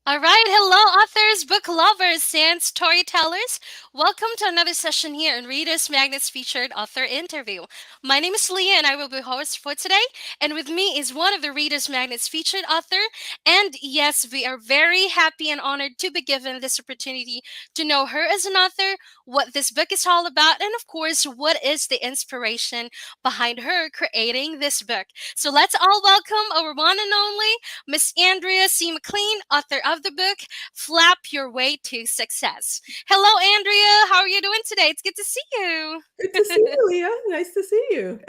All right, hello, authors, book lovers, and storytellers. Welcome to another session here in Readers Magnet's featured author interview. My name is Leah, and I will be host for today. And with me is one of the Readers Magnet's featured author. And yes, we are very happy and honored to be given this opportunity to know her as an author, what this book is all about, and of course, what is the inspiration behind her creating this book. So let's all welcome our one and only Miss Andrea McLean, author of the book Flap Your Way to Success. Hello, Andrea. How are you doing today? It's good to see you. Good to see you, Leah. Nice to see you.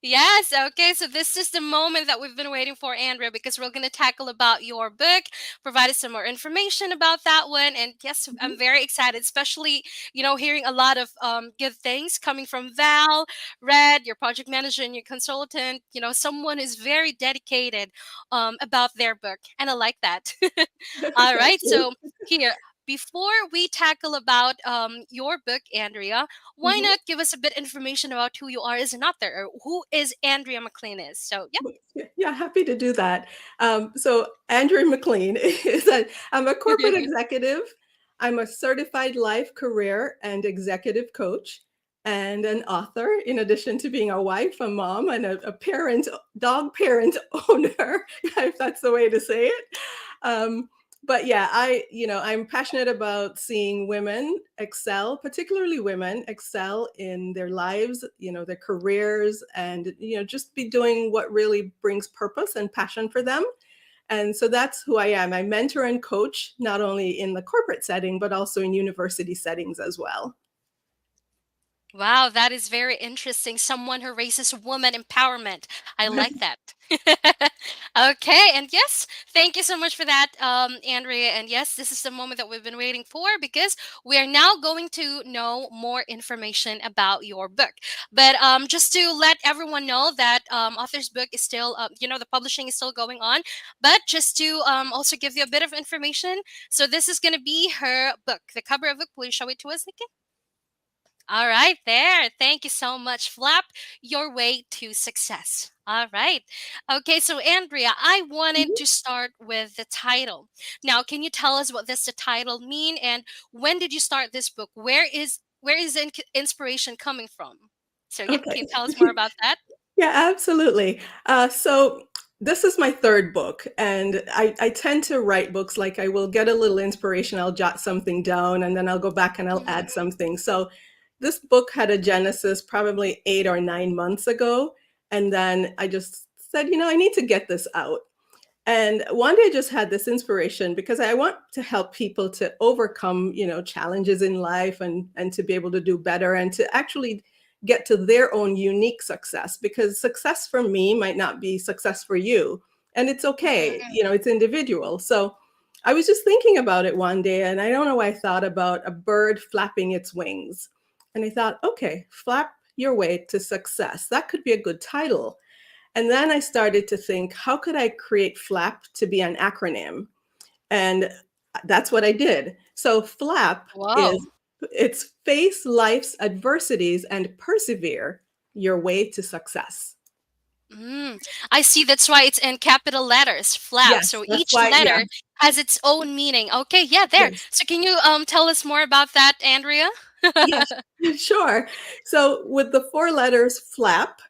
Yes, okay. So this is the moment that we've been waiting for, Andrea, because we're going to tackle about your book, provide us some more information about that one. And yes, I'm very excited, especially, hearing a lot of good things coming from Val, Red, your project manager and your consultant, someone who's very dedicated about their book. And I like that. All Thank right. you. So here, before we tackle about your book, Andrea, why Mhm. not give us a bit information about who you are as an author, or who is Andrea McLean is? So, yep. Yeah, happy to do that. So Andrea McLean I'm a corporate executive. I'm a certified life, career, and executive coach, and an author. In addition to being a wife, a mom, and a parent, dog parent owner, if that's the way to say it. Um, but yeah, I'm passionate about seeing women excel, particularly women excel in their lives, their careers, and just be doing what really brings purpose and passion for them. And so that's who I am. I mentor and coach not only in the corporate setting but also in university settings as well. Wow, that is very interesting. Someone who raises woman empowerment. I like that. Okay, and yes, thank you so much for that, Andrea. And yes, this is the moment that we've been waiting for because we are now going to know more information about your book. But just to let everyone know that author's book is still, the publishing is still going on. But just to also give you a bit of information, so this is going to be her book. The cover of the book, please show it to us, Nikki. All right, there. Thank you so much. Flap your way to success. All right. Okay, so Andrea, I wanted to start with the title. Now, can you tell us what this the title mean and when did you start this book? Where is the inspiration coming from? So, yeah, Okay. can you tell us more about that? Yeah, absolutely. So this is my third book, and I tend to write books like I will get a little inspiration, I'll jot something down, and then I'll go back and I'll add Mhm. something. So this book had a genesis probably 8 or 9 months ago, and then I just said, I need to get this out. And one day I just had this inspiration because I want to help people to overcome, challenges in life and to be able to do better and to actually get to their own unique success, because success for me might not be success for you. And it's okay, Mhm. it's individual. So I was just thinking about it one day, and I don't know why I thought about a bird flapping its wings. And I thought, okay, flap your way to success. That could be a good title. And then I started to think, how could I create FLAP to be an acronym? And that's what I did. So FLAP Whoa. is it's face life's adversities and persevere your way to success. Mm, I see. That's why it's in capital letters, flap. Yes, So that's each why. Yeah, letter has its own meaning. Okay, yeah, there. yes, So can you tell us more about that, Andrea? yes, sure. So with the four letters FLAP,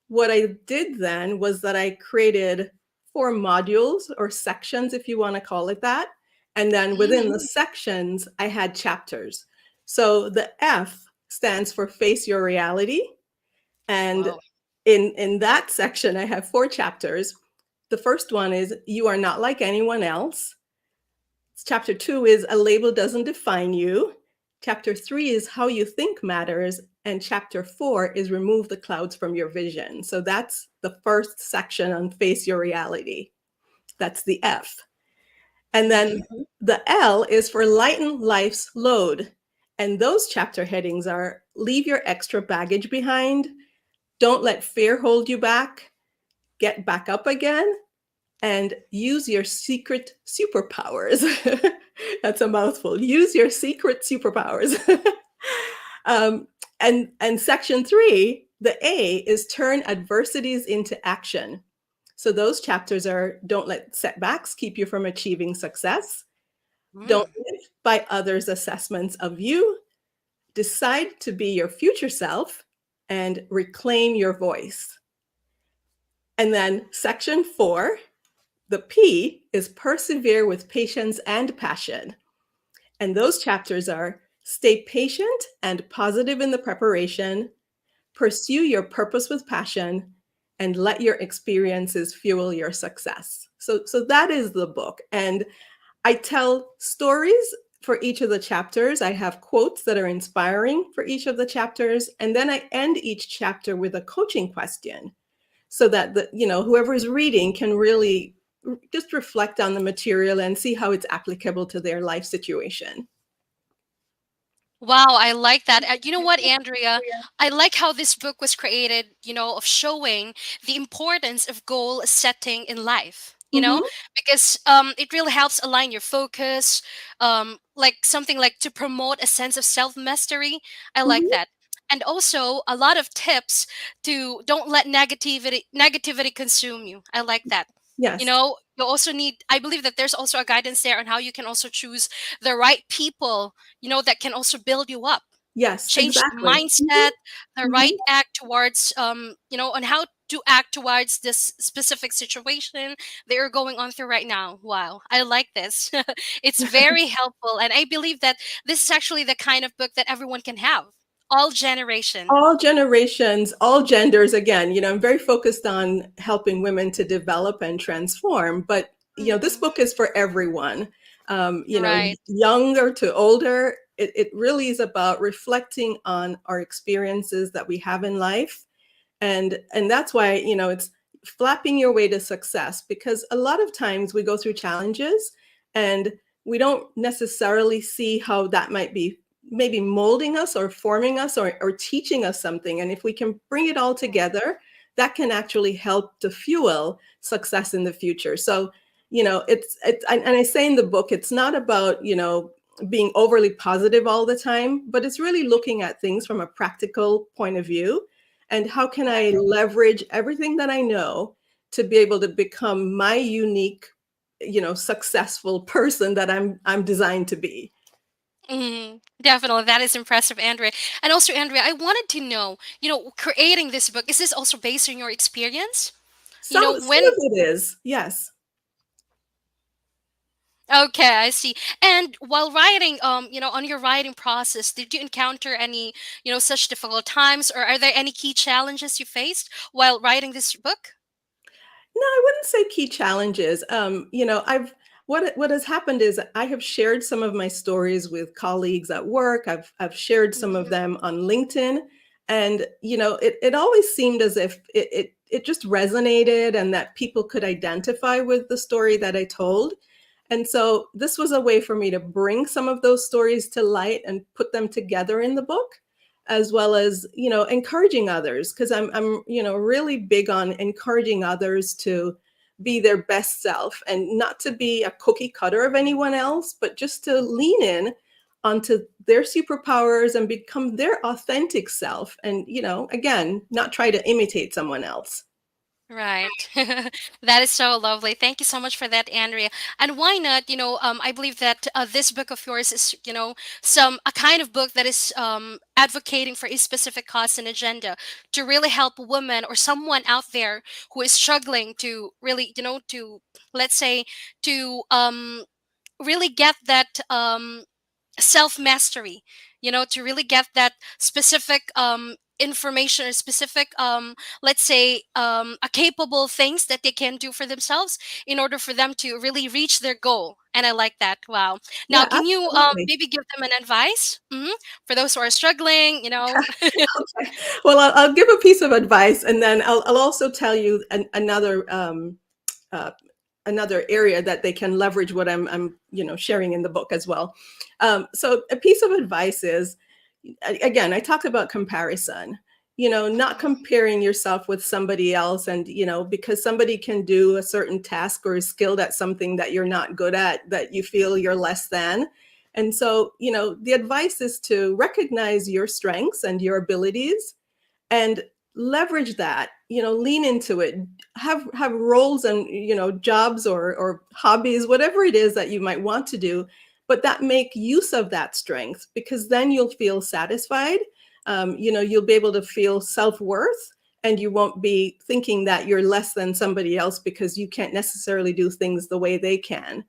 what I did then was that I created four modules or sections, if you want to call it that. And then within Mm, the sections, I had chapters. So the F stands for Face Your Reality. And whoa. in that section, I have four chapters. The first one is You Are Not Like Anyone Else. Chapter 2 is A Label Doesn't Define You. Chapter 3 is How You Think Matters. And chapter 4 is Remove the Clouds from Your Vision. So that's the first section on Face Your Reality. That's the F. And then Mm-hmm. the L is for Lighten Life's Load. And those chapter headings are Leave Your Extra Baggage Behind, Don't Let Fear Hold You Back, Get Back Up Again, and use your secret superpowers. That's a mouthful. Use your secret superpowers. um, and section 3, the A is turn adversities into action. So those chapters are: don't let setbacks keep you from achieving success, don't Mm. live by others' assessments of you, decide to be your future self, and reclaim your voice. And then section 4, the P, is persevere with patience and passion. And those chapters are: stay patient and positive in the preparation, pursue your purpose with passion, and let your experiences fuel your success. So that is the book. And I tell stories for each of the chapters. I have quotes that are inspiring for each of the chapters. And then I end each chapter with a coaching question, so that whoever is reading can really just reflect on the material and see how it's applicable to their life situation. Wow, I like that. You know what, Andrea? I like how this book was created, of showing the importance of goal setting in life, Mm-hmm. because it really helps align your focus, like something like to promote a sense of self mastery. I like Mm-hmm. that. And also a lot of tips to don't let negativity consume you. I like that. Yes. You also need, I believe that there's also a guidance there on how you can also choose the right people, that can also build you up, Yes, change the exactly. mindset, the Mm-hmm. right Mm-hmm. act towards on how to act towards this specific situation that you're going on through right now. Wow, I like this. It's very helpful, and I believe that this is actually the kind of book that everyone can have, all generation. All generations, all genders. Again, I'm very focused on helping women to develop and transform, but this Mhm. book is for everyone. Right. Younger to older. It really is about reflecting on our experiences that we have in life, and that's why it's flapping your way to success, because a lot of times we go through challenges and we don't necessarily see how that might be maybe molding us or forming us, or teaching us something. And if we can bring it all together, that can actually help to fuel success in the future. So it's and I say in the book, it's not about being overly positive all the time, but it's really looking at things from a practical point of view, and how can I leverage everything that I know to be able to become my unique, successful person that I'm designed to be. Definitely, that is impressive, Andrea. And also, Andrea, I wanted to know, creating this book, is this also based on your experience? Some When of it is, yes. Okay, I see. And while writing, on your writing process, did you encounter any, such difficult times, or are there any key challenges you faced while writing this book? No, I wouldn't say key challenges. I've what has happened is I have shared some of my stories with colleagues at work. I've shared some of Mhm. them on LinkedIn, and it always seemed as if it just resonated, and that people could identify with the story that I told. And so this was a way for me to bring some of those stories to light and put them together in the book, as well as encouraging others, because I'm really big on encouraging others to be their best self, and not to be a cookie cutter of anyone else, but just to lean in onto their superpowers and become their authentic self, and again, not try to imitate someone else. Right. That is so lovely. Thank you so much for that, Andrea. And why not, I believe that this book of yours is, a kind of book that is advocating for a specific cause and agenda to really help women or someone out there who is struggling to really, to, let's say, to really get that self mastery, to really get that specific information or specific, let's say, a capable things that they can do for themselves in order for them to really reach their goal. And I like that. Wow. Now, Yeah, can you absolutely. maybe give them an advice, for those who are struggling, Okay. Well, I'll give a piece of advice, and then I'll also tell you uh, another area that they can leverage what I'm sharing in the book as well. So a piece of advice is, again, I talk about comparison. Not Mhm. comparing yourself with somebody else, and because somebody can do a certain task or is skilled at something that you're not good at, that you feel you're less than. And so, the advice is to recognize your strengths and your abilities, and leverage that, lean into it, have roles and, jobs or hobbies, whatever it is that you might want to do, but that make use of that strength, because then you'll feel satisfied. You'll be able to feel self-worth, and you won't be thinking that you're less than somebody else because you can't necessarily do things the way they can.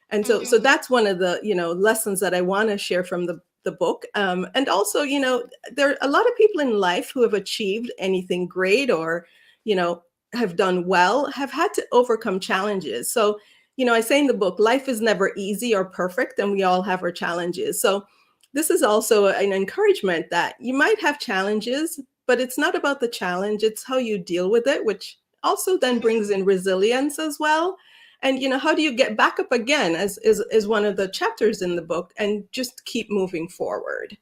And so Mhm. that's one of the lessons that I want to share from the book. And also, there are a lot of people in life who have achieved anything great, or you know have done well, have had to overcome challenges. So I say in the book, life is never easy or perfect, and we all have our challenges. So this is also an encouragement that you might have challenges, but it's not about the challenge, it's how you deal with it, which also then Mhm. brings in resilience as well. And how do you get back up again, as is one of the chapters in the book, and just keep moving forward.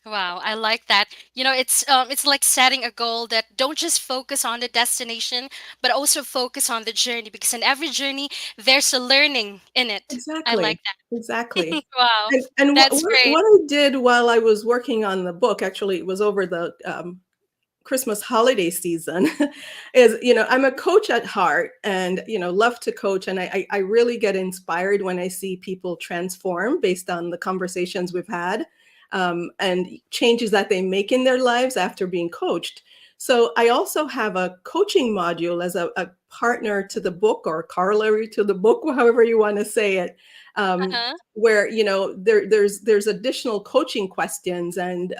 Wow, I like that. It's like setting a goal that don't just focus on the destination, but also focus on the journey, because in every journey there's a learning in it. I Exactly, like that. exactly. Wow, And that's great. what I did while I was working on the book, actually it was over the Christmas holiday season, is, I'm a coach at heart, and love to coach, and I really get inspired when I see people transform based on the conversations we've had, and changes that they make in their lives after being coached. So I also have a coaching module as a partner to the book, or corollary to the book, however you want to say it, Uh-huh. where there's additional coaching questions, and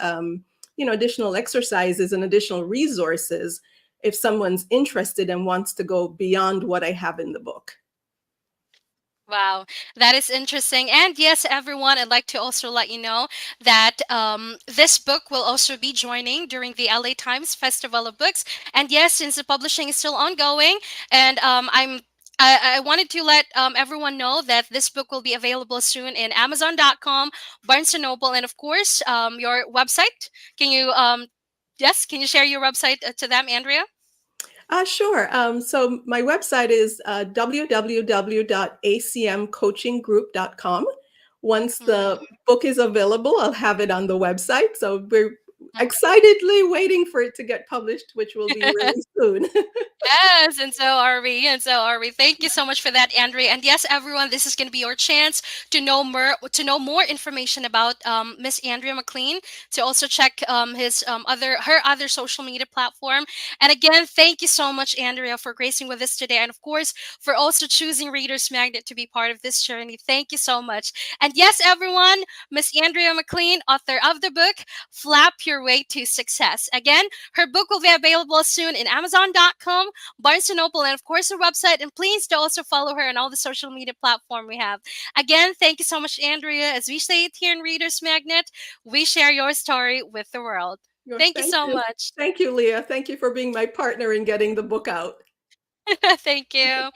additional exercises and additional resources if someone's interested and wants to go beyond what I have in the book. Wow, that is interesting. And yes, everyone, I'd like to also let you know that this book will also be joining during the LA Times Festival of Books. And yes, since the publishing is still ongoing, and I wanted to let everyone know that this book will be available soon in Amazon.com, Barnes and Noble, and of course, your website. Can you, yes, can you share your website to them, Andrea? Sure. So my website is www.acmcoachinggroup.com. Once the Mhm. book is available, I'll have it on the website. So we're excitedly waiting for it to get published, which will be really soon. Yes, and so are we, and so are we. Thank you so much for that, Andrea. And yes, everyone, this is going to be your chance to know more information about Miss Andrea McLean. To also check his her other social media platform. And again, thank you so much, Andrea, for gracing with us today, and of course for also choosing Readers Magnet to be part of this journey. Thank you so much. And yes, everyone, Miss Andrea McLean, author of the book "Flap Your Way to Success." Again, her book will be available soon in Amazon.com, Barnes& and Noble, and of course her website. And please do also follow her on all the social media platform we have. Again, thank you so much, Andrea. As we say it here in Readers Magnet, we share your story with the world. Thank you Thank so you. much. Thank you, Leah. Thank you for being my partner in getting the book out. Thank you.